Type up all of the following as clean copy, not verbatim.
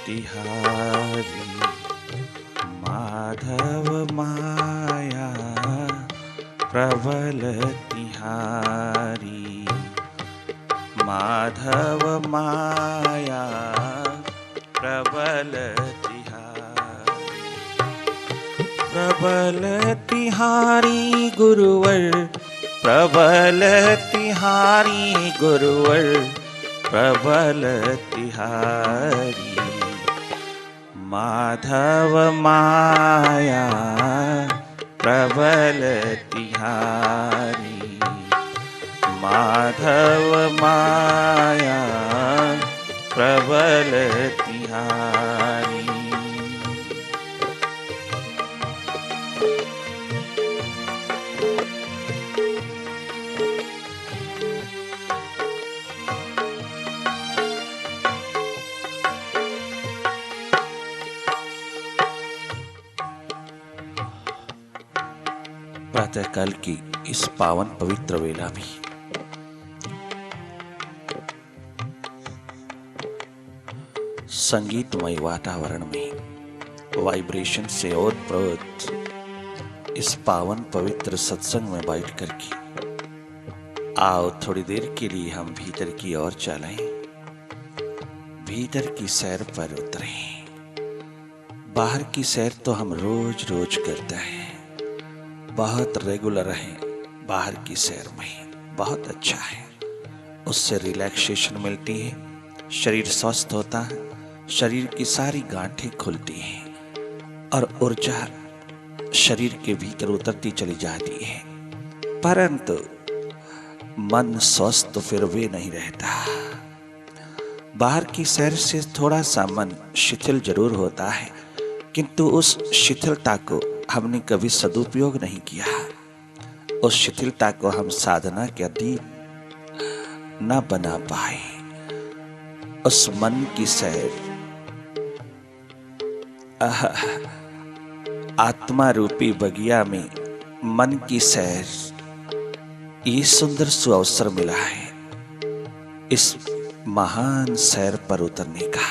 तिहारी माधव माया प्रबल तिहारी माधव माया प्रबल तिहारी प्रबल तिहारी गुरुवर प्रबल तिहारी गुरुवर प्रबल तिहारी माधव माया प्रबल तिहारी माधव माया प्रबल तिहारी। प्रातःकाल की इस पावन पवित्र वेला में संगीतमय वातावरण में वाइब्रेशन से ओतप्रोत इस पावन पवित्र सत्संग में बैठ करके आओ थोड़ी देर के लिए हम भीतर की ओर चलें, भीतर की सैर पर उतरें। बाहर की सैर तो हम रोज रोज करते हैं, बहुत रेगुलर हैं बाहर की सैर में, बहुत अच्छा है। उससे रिलैक्सेशन मिलती है, शरीर स्वस्थ होता है, शरीर की सारी गांठें खुलती हैं और ऊर्जा शरीर के भीतर उतरती चली जाती है। परंतु मन स्वस्थ फिर भी नहीं रहता। बाहर की सैर से थोड़ा सा मन शिथिल जरूर होता है, किंतु उस शिथिलता को हमने कभी सदुपयोग नहीं किया। उस शिथिलता को हम साधना के अधीन न बना पाए। उस मन की सैर आत्मा रूपी बगिया में मन की सैर, ये सुंदर सुअवसर मिला है इस महान सैर पर उतरने का।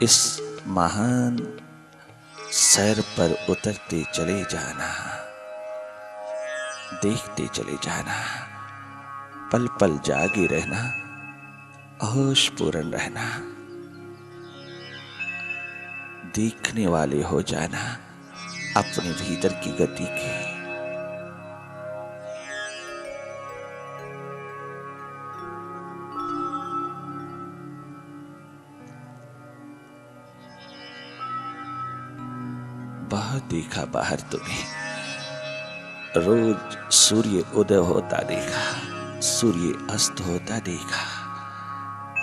इस महान सैर पर उतरते चले जाना, देखते चले जाना, पल पल जागे रहना, होश पूर्ण रहना, देखने वाले हो जाना अपने भीतर की गति की। बहुत देखा बाहर तुम्हें, रोज सूर्य उदय होता देखा, सूर्य अस्त होता देखा।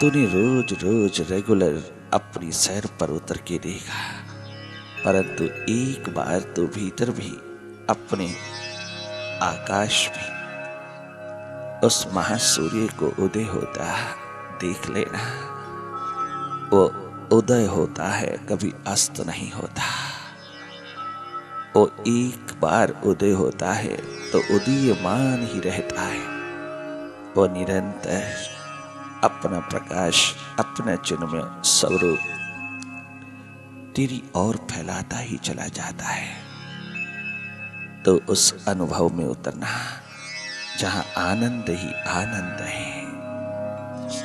तूने रोज रोज रेगुलर अपनी सैर पर उतर के देखा, परंतु एक बार तो भीतर भी अपने आकाश में उस महासूर्य को उदय होता देख लेना। वो उदय होता है, कभी अस्त नहीं होता। वो एक बार उदय होता है तो उदीयमान ही रहता है। वो निरंतर अपना प्रकाश, अपना चिन्मय स्वरूप तेरी ओर फैलाता ही चला जाता है। तो उस अनुभव में उतरना जहां आनंद ही आनंद है,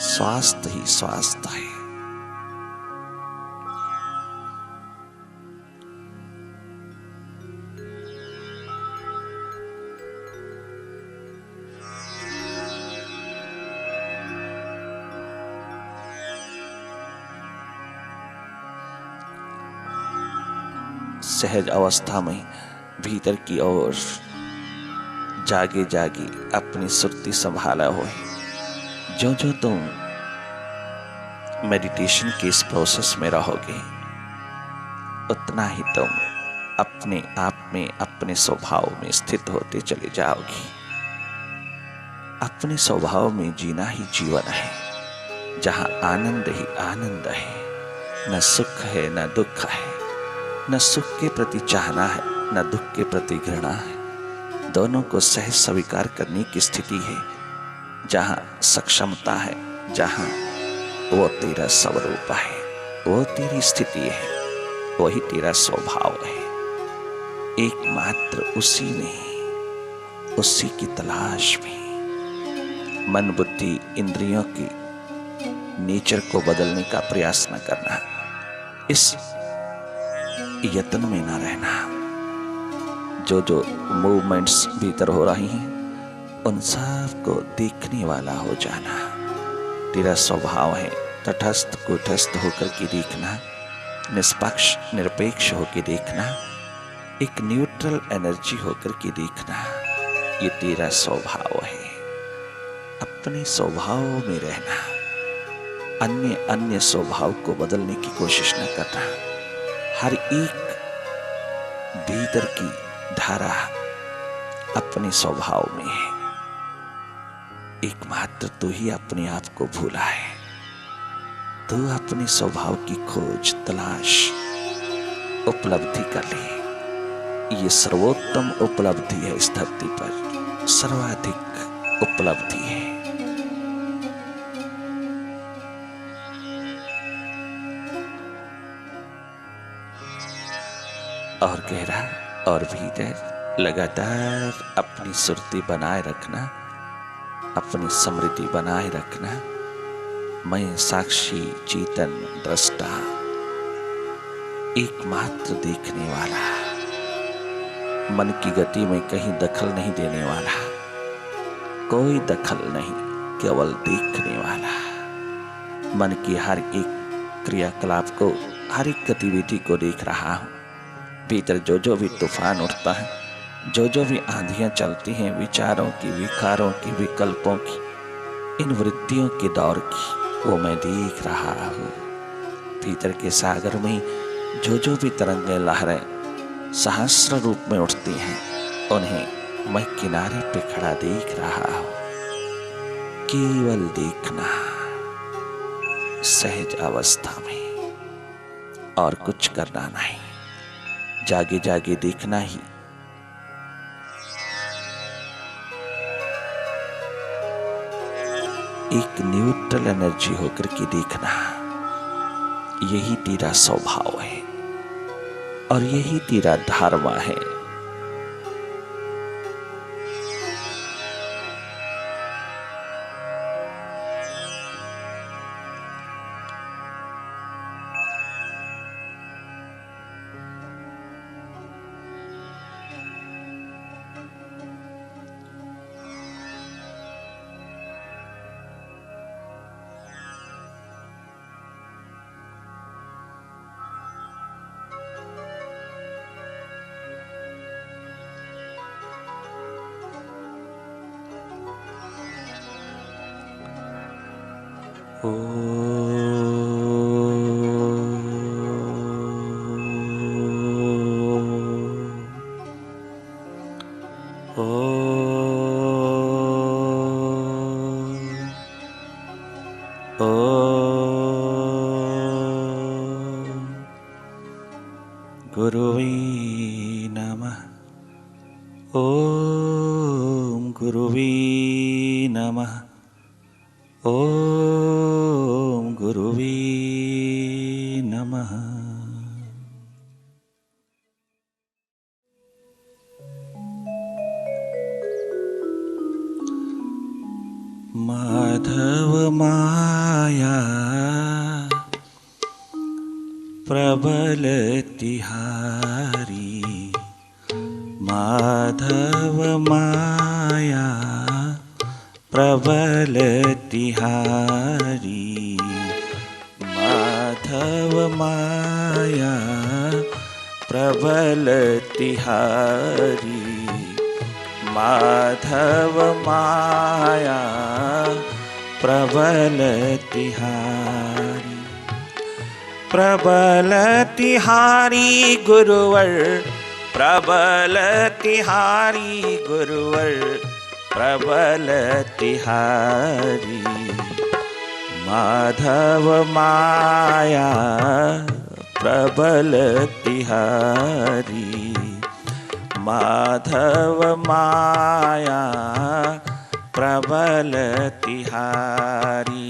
स्वास्थ्य ही स्वास्थ्य है। सहज अवस्था में भीतर की ओर जागे जागे अपनी सुरती संभाला हो। जो जो तुम मेडिटेशन के इस प्रोसेस में रहोगे, उतना ही तुम अपने आप में, अपने स्वभाव में स्थित होते चले जाओगे। अपने स्वभाव में जीना ही जीवन है, जहां आनंद ही आनंद है। न सुख है न दुख है, न सुख के प्रति चाहना है न दुख के प्रति घृणा है। दोनों को सहज स्वीकार करने की स्थिति है। जहां सक्षमता है, जहां वो तेरा स्वरूप है, वो तेरी स्थिति है, वही तेरा स्वभाव है। एकमात्र उसी में, उसी की तलाश में मन बुद्धि इंद्रियों की नेचर को बदलने का प्रयास न करना, इस यत्न में न रहना। जो जो मूवमेंट्स भीतर हो रही हैं उन सब को देखने वाला हो जाना। तेरा स्वभाव है तटस्थ कूटस्थ होकर के देखना, निष्पक्ष निरपेक्ष होकर देखना, एक न्यूट्रल एनर्जी होकर के देखना। ये तेरा स्वभाव है। अपने स्वभाव में रहना, अन्य स्वभाव को बदलने की कोशिश न करना। हर एक भीतर की धारा अपने स्वभाव में है। एकमात्र तू ही अपने आप को भूला है। तू अपने स्वभाव की खोज तलाश उपलब्धि कर ले। ये सर्वोत्तम उपलब्धि है, इस धरती पर सर्वाधिक उपलब्धि है। और गहरा और भीतर लगातार अपनी सुरती बनाए रखना, अपनी समृद्धि बनाए रखना। मैं साक्षी चेतन दृष्टा, एकमात्र देखने वाला, मन की गति में कहीं दखल नहीं देने वाला, कोई दखल नहीं, केवल देखने वाला। मन की हर एक क्रियाकलाप को, हर एक गतिविधि को देख रहा हूं। भीतर जो जो भी तूफान उठता है, जो जो भी आंधियां चलती हैं, विचारों की, विकारों की, विकल्पों की, इन वृत्तियों के दौर की, वो मैं देख रहा हूँ। भीतर के सागर में जो जो भी तरंगें लहरें सहस्र रूप में उठती हैं, उन्हें मैं किनारे पे खड़ा देख रहा हूँ। केवल देखना सहज अवस्था में, और कुछ करना नहीं। जागे जागे देखना ही एक न्यूट्रल एनर्जी होकर के देखना, यही तेरा स्वभाव है और यही तेरा धर्म है। ओ गुरुवे नमः। ओम गुरुवे नमः। ओम गुरुवे नमः। माधव माया प्रबल तिहारी, माधव माया प्रबल तिहारी, माधव माया प्रबल तिहारी, माधव माया प्रबल तिहारी। प्रबल तिहारी गुरुवर, प्रबल तिहारी गुरुवर, प्रबल तिहारी, माधव माया प्रबल तिहारी, माधव माया प्रबल तिहारी।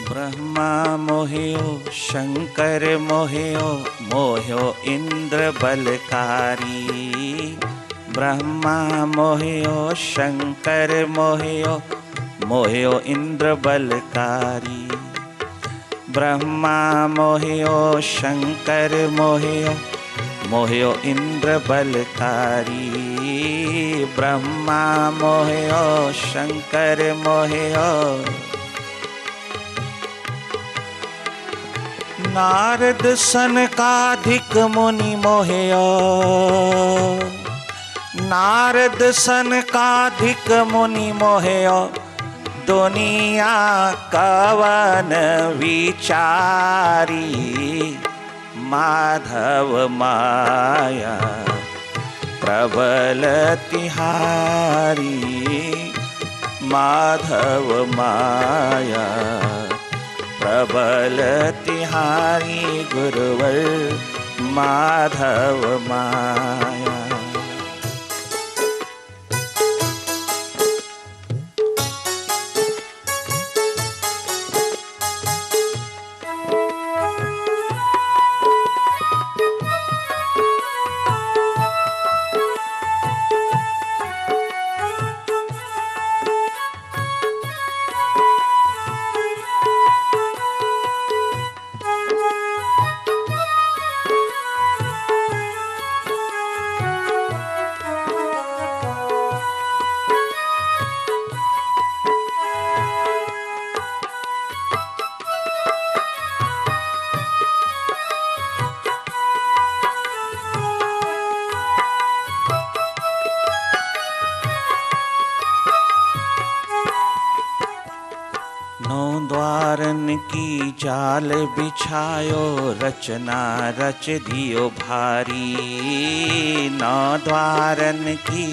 ब्रह्मा मोह्यो शंकर मोह्यो, मोह्यो इंद्र बलकारी। ब्रह्मा मोह्यो शंकर मोह्यो, मोह्यो इंद्र बलकारी। ब्रह्मा मोह्यो शंकर मोह्यो, मोह्यो इंद्र बलकारी। ब्रह्मा मोह्यो शंकर मोह्यो। नारद सनकाधिक मुनि मोह्यो, नारद सनकाधिक मुनि मोह्यो। दुनिया कवन विचारी, माधव माया प्रबल तिहारी। माधव माया प्रबल तिहारी, गुरुवर माधव माया। द्वारन की जाल बिछायो, रचना रच दियो भारी। नौ द्वारन की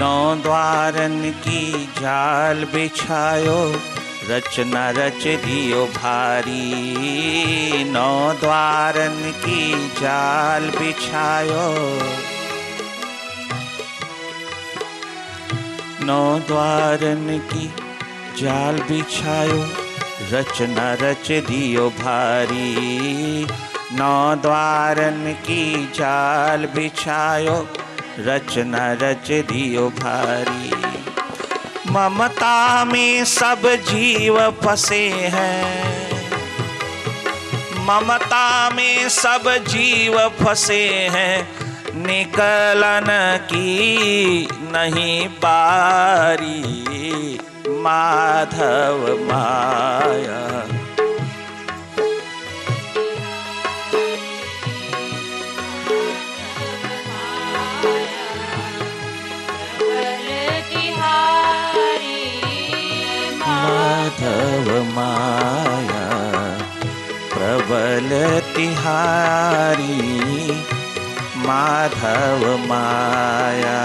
नौ द्वारन की जाल बिछायो, रचना रच दियो भारी। नौ द्वारन की जाल बिछायो, नौ द्वारन की जाल बिछायो, रचना रच दियो भारी। नौ द्वारन की जाल बिछायो, रचना रच दियो भारी। ममता में सब जीव फंसे हैं, ममता में सब जीव फंसे हैं। निकलन की नहीं बारी, माधव माया माधव माया प्रबल तिहारी। माधव माया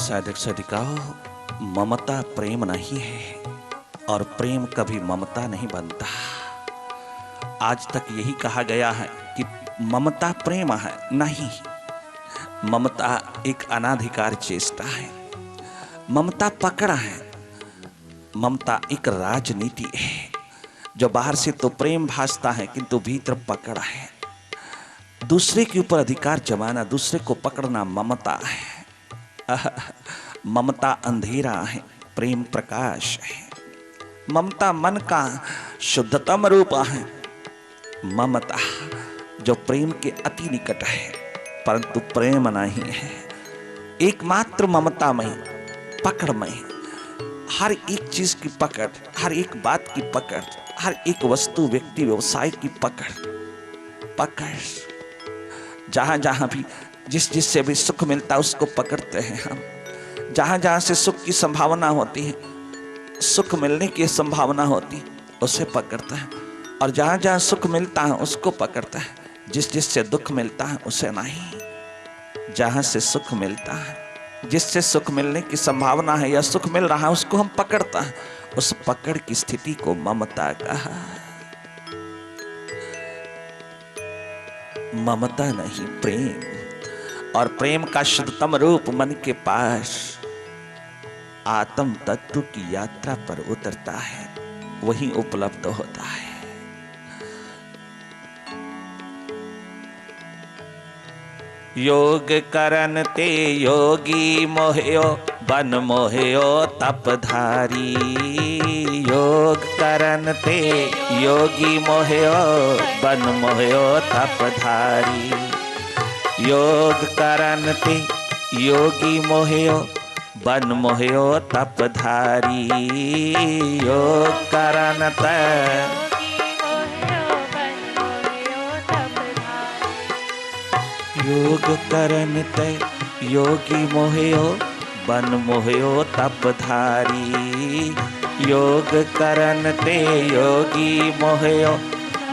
साधक साधिकाओं, ममता प्रेम नहीं है और प्रेम कभी ममता नहीं बनता। आज तक यही कहा गया है कि ममता प्रेम है, नहीं। ममता एक अनाधिकार चेष्टा है, ममता पकड़ है, ममता एक राजनीति है जो बाहर से तो प्रेम भासता है किंतु भीतर पकड़ है। दूसरे के ऊपर अधिकार जमाना, दूसरे को पकड़ना ममता है। ममता अंधेरा है, प्रेम प्रकाश है। ममता मन का शुद्धतम रूप है। ममता जो प्रेम के अति निकट है परंतु प्रेम नहीं है। एकमात्र ममतामय, पकड़मय, हर एक चीज की पकड़, हर एक बात की पकड़, हर एक वस्तु व्यक्ति व्यवसाय की पकड़। जहां जहां भी जिससे भी सुख मिलता है उसको पकड़ते हैं हम। जहां जहां से सुख की संभावना होती है, सुख मिलने की संभावना होती है, उसे पकड़ता है। और जहां जहां सुख मिलता है उसको पकड़ता है। जिससे दुख मिलता है उसे नहीं। जहां से सुख मिलता है, जिससे सुख मिलने की संभावना है या सुख मिल रहा है उसको हम पकड़ता है। उस पकड़ की स्थिति को ममता कहा। ममता नहीं, प्रेम। और प्रेम का शुद्धतम रूप मन के पास आत्म तत्व की यात्रा पर उतरता है, वही उपलब्ध होता है। योग करन ते योगी मोहयो बन मोहयो तपधारी। योग करन ते योगी मोहयो बन मोहयो तपधारी। योग करन ते योगी मोहयो बन मोहयो तपधारी। योग करन ते योग करन ते योगी मोहयो बन मोहयो तपधारी। योग करन ते योगी मोहयो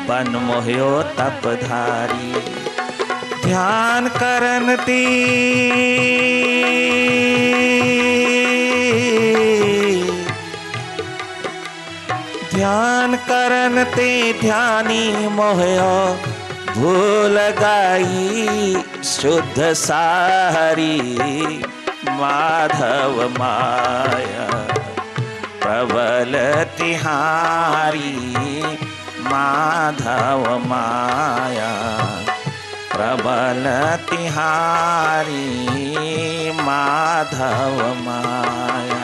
बन मोहयो तपधारी। ध्यान करन ते ध्यान करन ते ध्यानी मोहयो भूल गाई शुद्ध सारी। माधव माया प्रबल तिहारी। माधव माया प्रबल तिहारी। माधव माया।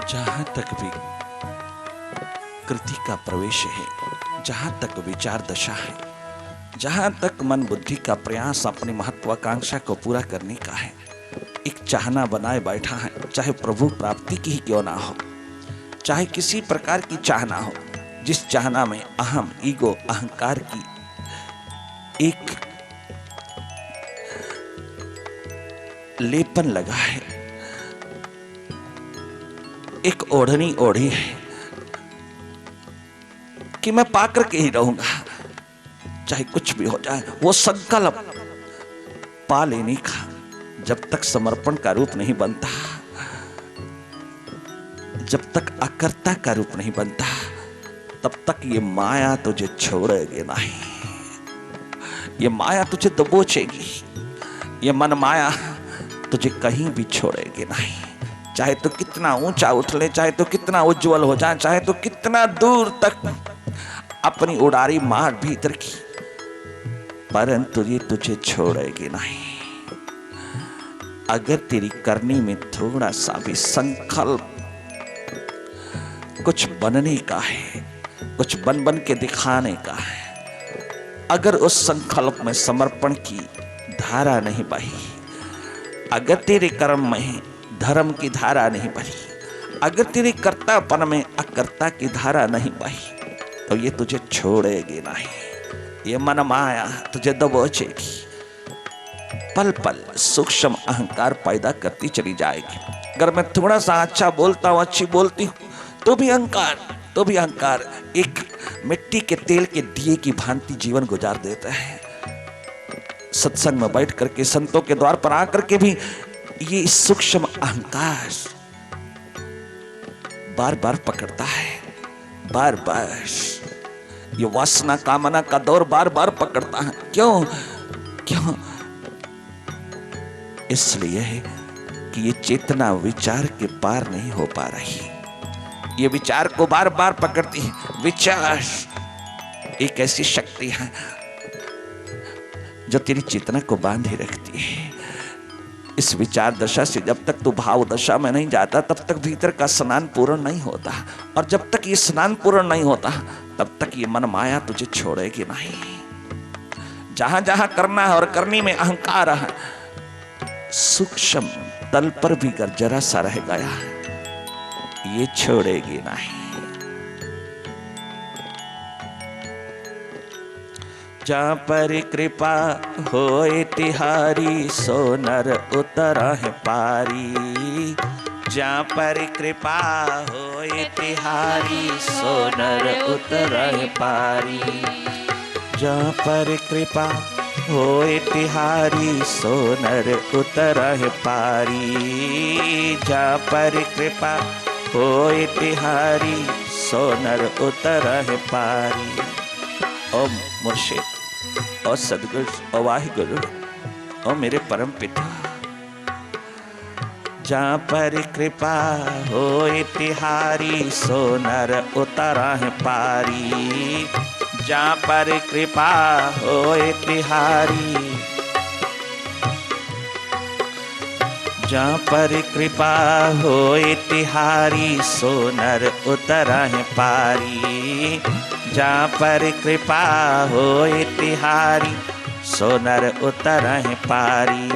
जहां तक भी कृति का प्रवेश है, जहां तक विचार दशा है, जहां तक मन बुद्धि का प्रयास अपनी महत्वाकांक्षा को पूरा करने का है, एक चाहना बनाए बैठा है, चाहे प्रभु प्राप्ति की ही क्यों ना हो, चाहे किसी प्रकार की चाहना हो, जिस चाहना में अहम, ईगो, अहंकार की एक लेपन लगा है, एक ओढ़नी ओढ़ी है कि मैं पाकर के ही रहूंगा, चाहे कुछ भी हो जाए। वो संकल्प पा लेने का जब तक समर्पण का रूप नहीं बनता, जब तक अकर्ता का रूप नहीं बनता, तब तक ये माया तुझे छोड़ेगी नहीं। ये माया तुझे दबोचेगी, ये मन माया तुझे कहीं भी छोड़ेगी नहीं। चाहे तो कितना ऊंचा उठ ले, चाहे तो कितना उज्जवल हो जाए, चाहे तो कितना दूर तक अपनी उड़ारी मार भीतर की, परंतु ये तुझे छोड़ेगी नहीं। अगर तेरी करनी में थोड़ा सा भी संकल्प कुछ बनने का है, कुछ बन बन के दिखाने का है, अगर उस संकल्प में समर्पण की धारा नहीं बही, अगर तेरे कर्म में धर्म की धारा नहीं बही, अगर तेरे कर्तापन में अकर्ता की धारा नहीं बही, तो ये तुझे छोड़ेगी नहीं। ये मन माया तुझे दबोचेगी, पल पल सूक्ष्म अहंकार पैदा करती चली जाएगी। अगर मैं थोड़ा सा अच्छा बोलता हूँ, अच्छी बोलती हूँ, तो भी अहंकार एक मिट्टी के तेल के दिए की भांति जीवन गुजार देता है। सत्संग में बैठ करके, संतों के द्वार पर आकर के भी ये सूक्ष्म अहंकार बार बार पकड़ता है, बार बार ये वासना कामना का दौर बार बार पकड़ता है। क्यों? इसलिए कि ये चेतना विचार के पार नहीं हो पा रही, ये विचार को बार बार पकड़ती है। विचार एक ऐसी शक्ति है जो तेरी चेतना को बांधे रखती है। इस विचार दशा से जब तक तू भाव दशा में नहीं जाता, तब तक भीतर का स्नान पूर्ण नहीं होता, और जब तक ये स्नान पूर्ण नहीं होता, तब तक ये मन माया तुझे छोड़ेगी नहीं। जहां जहां करना है और करनी में अहंकार है, सूक्ष्म तल पर भी अगर जरा सा रह गया, ये छोड़ेगी नहीं। जहाँ पर कृपा होए तिहारी, सो नर उतरा है पारी। जहाँ पर कृपा होए तिहारी, सो नर उतरा है पारी। जहाँ पर कृपा होए तिहारी, सो नर उतरा है पारी। जहाँ पर कृपा होए तिहारी, सो नर उतरा है पारी। ओ मुर्शिद, ओ सदगुरु, ओ वाहिगुरु, ओ मेरे परम पिता, जहाँ पर कृपा होए तिहारी, सो नर उतरा है पारी। जहाँ पर कृपा होए तिहारी, जहाँ पर कृपा होए तिहारी, सो नर उतरा है पारी। जहाँ पर कृपा होए तिहारी, सो नर उतरा है पारी।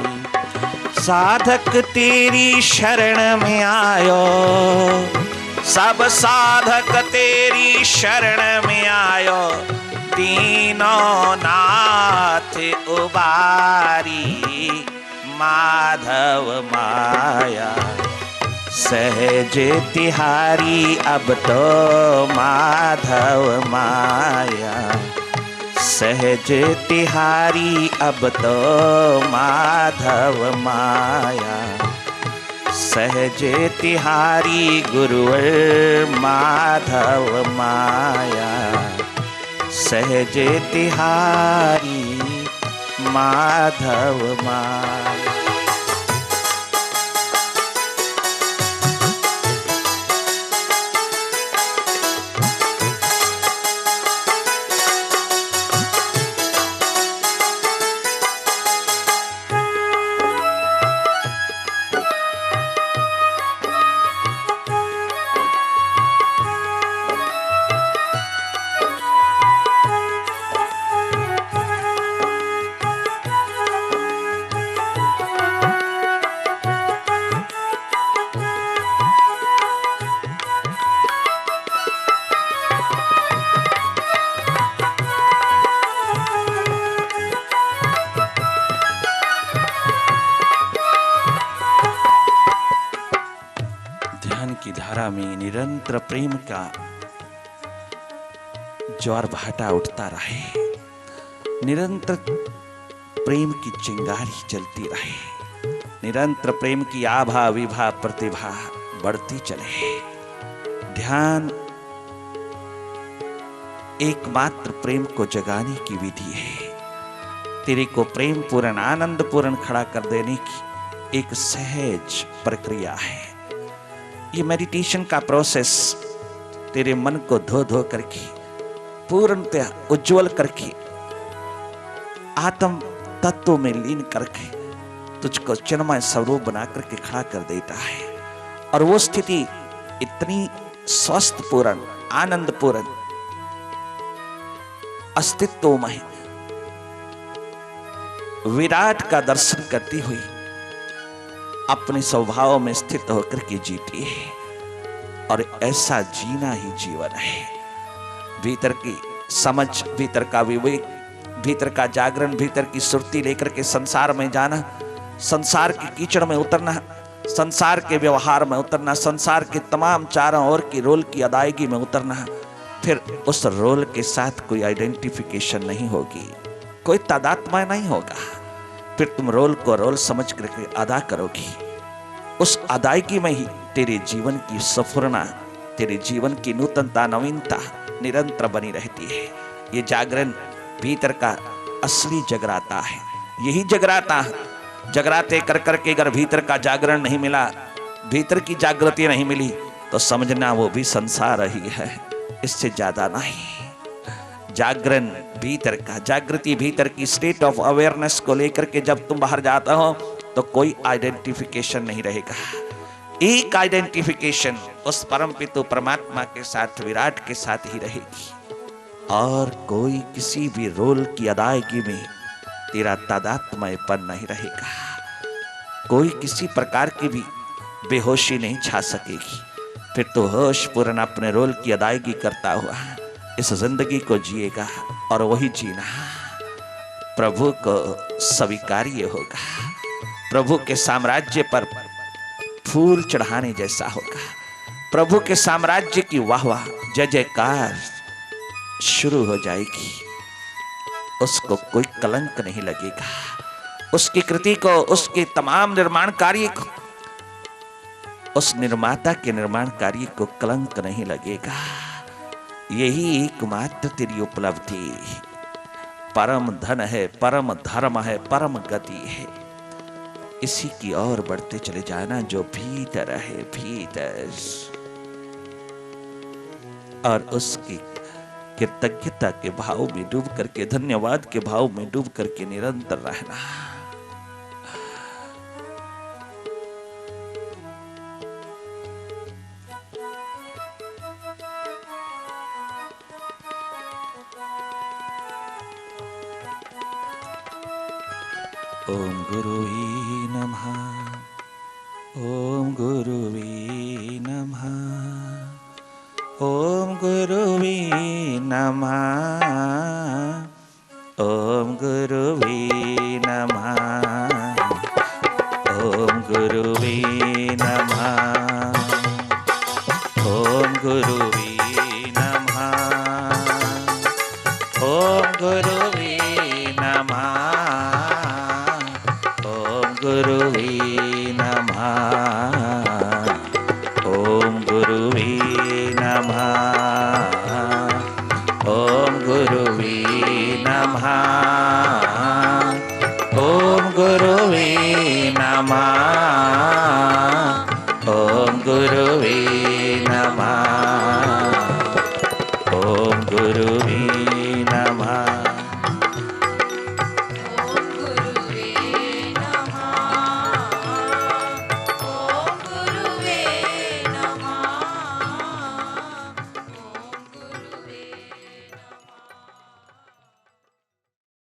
साधक तेरी शरण में आयो, सब साधक तेरी शरण में आयो। तीनों नाथ उबारी, माधव माया सहज तिहारी। अब तो माधव माया सहज तिहारी, अब तो माधव माया सहज तिहारी। गुरुवर माधव माया सहज तिहारी, माधव माया। की धारा में निरंतर प्रेम का ज्वार भाटा उठता रहे, निरंतर प्रेम की चिंगारी जलती रहे, निरंतर प्रेम की आभा विभा प्रतिभा बढ़ती चले। ध्यान एकमात्र प्रेम को जगाने की विधि है, तेरे को प्रेम पूर्ण आनंद पूर्ण खड़ा कर देने की एक सहज प्रक्रिया है। ये मेडिटेशन का प्रोसेस तेरे मन को धो धो करके पूर्णतः उज्जवल करके आत्म तत्व में लीन करके तुझको चिन्मय स्वरूप बना करके खड़ा कर देता है। और वो स्थिति इतनी स्वस्थ पूर्ण आनंद पूर्ण अस्तित्वमय विराट का दर्शन करती हुई अपने स्वभाव में स्थित होकर के जीती है। और ऐसा जीना ही जीवन है। भीतर की समझ, भीतर का विवेक, भीतर का जागरण, भीतर की सुरती लेकर के संसार में जाना, संसार की कीचड़ में उतरना, संसार के व्यवहार में उतरना, संसार के तमाम चारों ओर की रोल की अदायगी में उतरना। फिर उस रोल के साथ कोई आइडेंटिफिकेशन नहीं होगी, कोई तादात्म्य नहीं होगा। फिर तुम रोल को रोल समझ करके अदा करोगी। उस अदायगी में ही तेरे जीवन की सफुरना, तेरे जीवन की नूतनता, नवीनता निरंतर बनी रहती है। ये जागरण भीतर का असली जगराता है। यही जगराता है। जगराते कर करके अगर भीतर का जागरण नहीं मिला, भीतर की जागृति नहीं मिली, तो समझना वो भी संसार ही है, इससे ज्यादा नहीं। जागरण भीतर का, जागृति भीतर की स्टेट ऑफ अवेयरनेस को लेकर के जब तुम बाहर जाता हो तो कोई आइडेंटिफिकेशन नहीं रहेगा। एक आइडेंटिफिकेशन उस परम पितु परमात्मा के साथ, विराट के साथ ही रहेगी। और कोई किसी भी रोल की अदायगी में तेरा तादात्म्यपन नहीं रहेगा। कोई किसी प्रकार की भी बेहोशी नहीं छा सकेगी। फिर तो होश पूर्ण अपने रोल की अदायगी करता हुआ इस जिंदगी को जिएगा। और वही जीना प्रभु को स्वीकार्य होगा, प्रभु के साम्राज्य पर फूल चढ़ाने जैसा होगा। प्रभु के साम्राज्य की वाह वाह जय जयकार शुरू हो जाएगी। उसको कोई कलंक नहीं लगेगा। उसकी कृति को, उसके तमाम निर्माण कार्य को, उस निर्माता के निर्माण कार्य को कलंक नहीं लगेगा। यही एकमात्र तेरी उपलब्धि परम धन है, परम धर्म है, परम गति है। इसी की ओर बढ़ते चले जाना जो भीतर है, भीतर। और उसकी कृतज्ञता के भाव में डूब करके, धन्यवाद के भाव में डूब करके निरंतर रहना। ओम गुरुवे नमः, ओम गुरुवे नमः, ओम गुरुवे नमः, ओम गुरुवे नमः, ओम गुरुवे नमः, ओम गुरुवे नमः, ओम गुरुवे नमः, गुरुवे नमः।